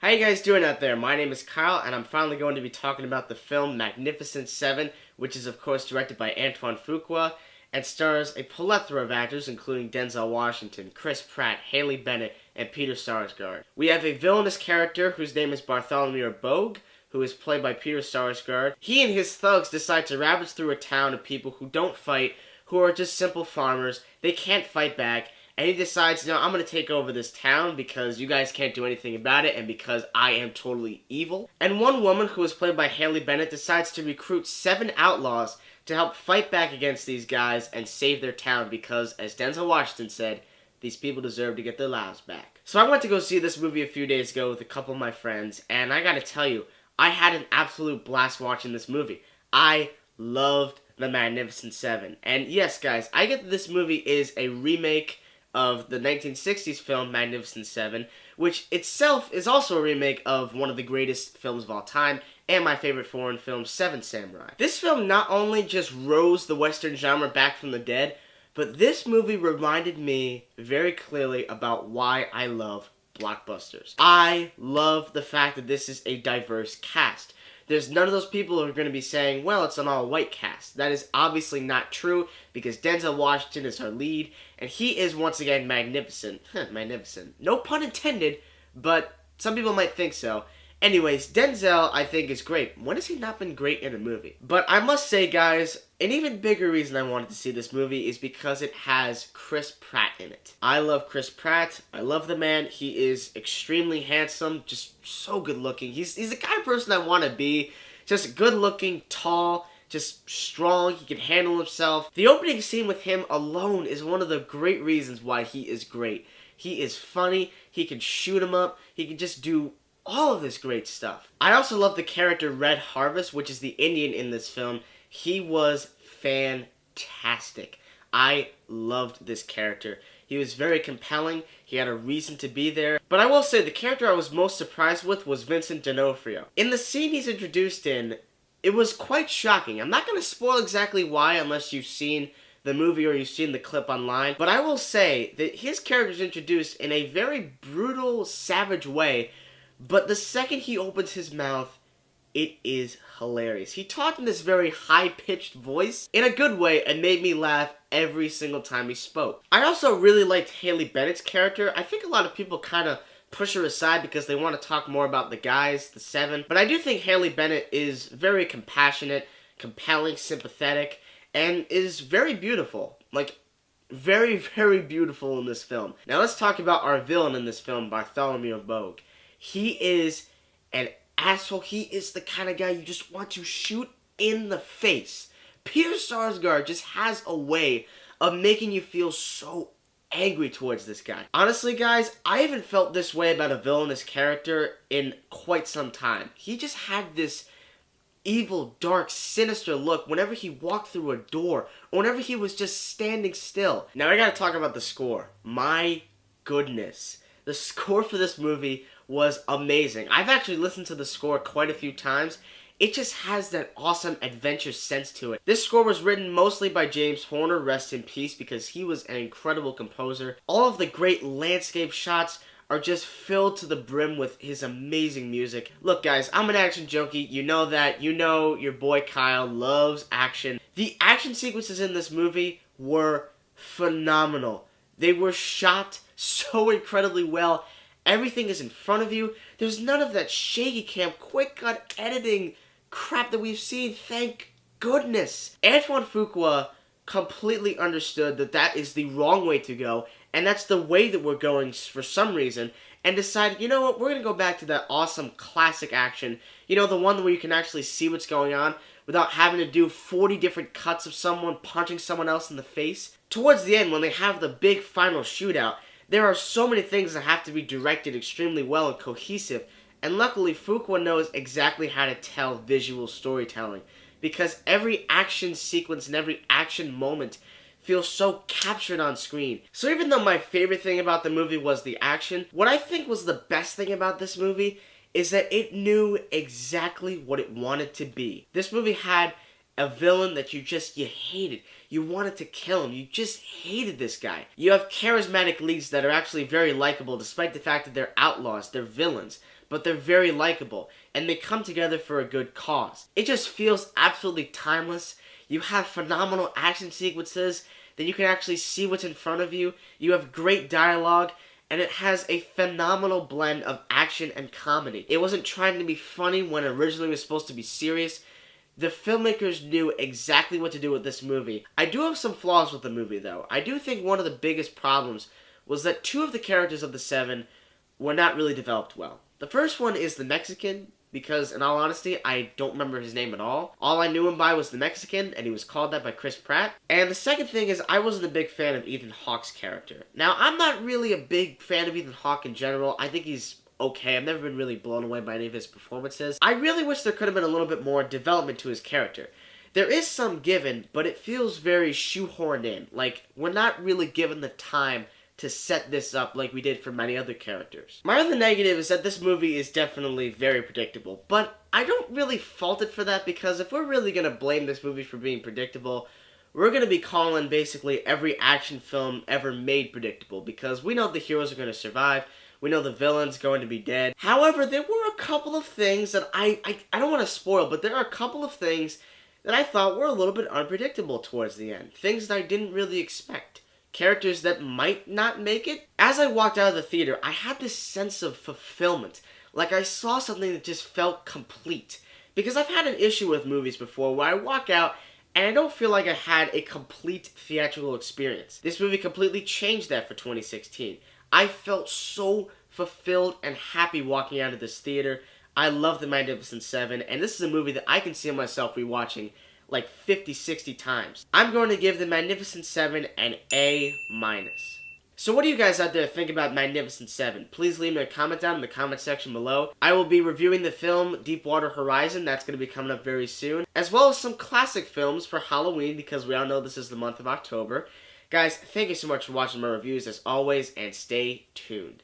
How you guys doing out there? My name is Kyle, and I'm finally going to be talking about the film Magnificent Seven, which is of course directed by Antoine Fuqua, and stars a plethora of actors including Denzel Washington, Chris Pratt, Haley Bennett, and Peter Sarsgaard. We have a villainous character whose name is Bartholomew Bogue, who is played by Peter Sarsgaard. He and his thugs decide to ravage through a town of people who don't fight, who are just simple farmers. They can't fight back. And he decides, no, I'm going to take over this town because you guys can't do anything about it and because I am totally evil. And one woman, who is played by Haley Bennett, decides to recruit 7 outlaws to help fight back against these guys and save their town because, as Denzel Washington said, these people deserve to get their lives back. So I went to go see this movie a few days ago with a couple of my friends, and I gotta tell you, I had an absolute blast watching this movie. I loved The Magnificent Seven. And yes, guys, I get that this movie is a remake of the 1960s film Magnificent Seven, which itself is also a remake of one of the greatest films of all time, and my favorite foreign film, Seven Samurai. This film not only just rose the Western genre back from the dead, but this movie reminded me very clearly about why I love blockbusters. I love the fact that this is a diverse cast. There's none of those people who are going to be saying, well, it's an all-white cast. That is obviously not true because Denzel Washington is our lead, and he is once again magnificent. Magnificent. No pun intended, but some people might think so. Anyways, Denzel, I think, is great. When has he not been great in a movie? But I must say, guys, an even bigger reason I wanted to see this movie is because it has Chris Pratt in it. I love Chris Pratt. I love the man. He is extremely handsome, just so good looking. He's the kind of person I want to be. Just good looking, tall, just strong. He can handle himself. The opening scene with him alone is one of the great reasons why he is great. He is funny. He can shoot him up. He can just do all of this great stuff. I also love the character Red Harvest, which is the Indian in this film. He was fantastic. I loved this character. He was very compelling. He had a reason to be there. But I will say the character I was most surprised with was Vincent D'Onofrio. In the scene he's introduced in, it was quite shocking. I'm not going to spoil exactly why unless you've seen the movie or you've seen the clip online. But I will say that his character is introduced in a very brutal, savage way. But the second he opens his mouth, it is hilarious. He talked in this very high-pitched voice in a good way and made me laugh every single time he spoke. I also really liked Haley Bennett's character. I think a lot of people kind of push her aside because they want to talk more about the guys, the 7. But I do think Haley Bennett is very compassionate, compelling, sympathetic, and is very beautiful. Like, very, very beautiful in this film. Now let's talk about our villain in this film, Bartholomew Bogue. He is an asshole. He is the kind of guy you just want to shoot in the face. Peter Sarsgaard just has a way of making you feel so angry towards this guy. Honestly, guys, I haven't felt this way about a villainous character in quite some time. He just had this evil, dark, sinister look whenever he walked through a door or whenever he was just standing still. Now, I gotta talk about the score. My goodness. The score for this movie was amazing. I've actually listened to the score quite a few times. It just has that awesome adventure sense to it. This score was written mostly by James Horner, rest in peace, because he was an incredible composer. All of the great landscape shots are just filled to the brim with his amazing music. Look, guys, I'm an action junkie. You know that. You know your boy Kyle loves action. The action sequences in this movie were phenomenal. They were shot so incredibly well. Everything is in front of you. There's none of that shaky cam, quick cut editing crap that we've seen. Thank goodness. Antoine Fuqua completely understood that that is the wrong way to go, and that's the way that we're going for some reason, and decided, you know what, we're going to go back to that awesome classic action. You know, the one where you can actually see what's going on without having to do 40 different cuts of someone punching someone else in the face. Towards the end, when they have the big final shootout, there are so many things that have to be directed extremely well and cohesive, and luckily Fuqua knows exactly how to tell visual storytelling, because every action sequence and every action moment feels so captured on screen. So even though my favorite thing about the movie was the action, what I think was the best thing about this movie is that it knew exactly what it wanted to be. This movie had a villain that you hated. You wanted to kill him. You just hated this guy. You have charismatic leads that are actually very likable despite the fact that they're outlaws, they're villains. but they're very likable, and they come together for a good cause. It just feels absolutely timeless. You have phenomenal action sequences, then you can actually see what's in front of you. You have great dialogue, and it has a phenomenal blend of action and comedy. It wasn't trying to be funny when it originally was supposed to be serious. The filmmakers knew exactly what to do with this movie. I do have some flaws with the movie, though. I do think one of the biggest problems was that two of the characters of the seven were not really developed well. The first one is the Mexican, because in all honesty, I don't remember his name at all. All I knew him by was the Mexican, and he was called that by Chris Pratt. And the second thing is, I wasn't a big fan of Ethan Hawke's character. Now, I'm not really a big fan of Ethan Hawke in general. I think he's okay. I've never been really blown away by any of his performances. I really wish there could have been a little bit more development to his character. There is some given, but it feels very shoehorned in. Like, we're not really given the time to set this up like we did for many other characters. My other negative is that this movie is definitely very predictable, but I don't really fault it for that, because if we're really going to blame this movie for being predictable, we're going to be calling basically every action film ever made predictable, because we know the heroes are going to survive, we know the villain's going to be dead. However, there were a couple of things that I don't want to spoil, but there are a couple of things that I thought were a little bit unpredictable towards the end. Things that I didn't really expect. Characters that might not make it. As I walked out of the theater, I had this sense of fulfillment. Like I saw something that just felt complete. Because I've had an issue with movies before where I walk out and I don't feel like I had a complete theatrical experience. This movie completely changed that for 2016. I felt so fulfilled and happy walking out of this theater. I love The Magnificent Seven, and this is a movie that I can see myself rewatching like 50, 60 times. I'm going to give The Magnificent Seven an A-. So what do you guys out there think about Magnificent Seven? Please leave me a comment down in the comment section below. I will be reviewing the film Deepwater Horizon, that's going to be coming up very soon, as well as some classic films for Halloween, because we all know this is the month of October. Guys, thank you so much for watching my reviews as always, and stay tuned.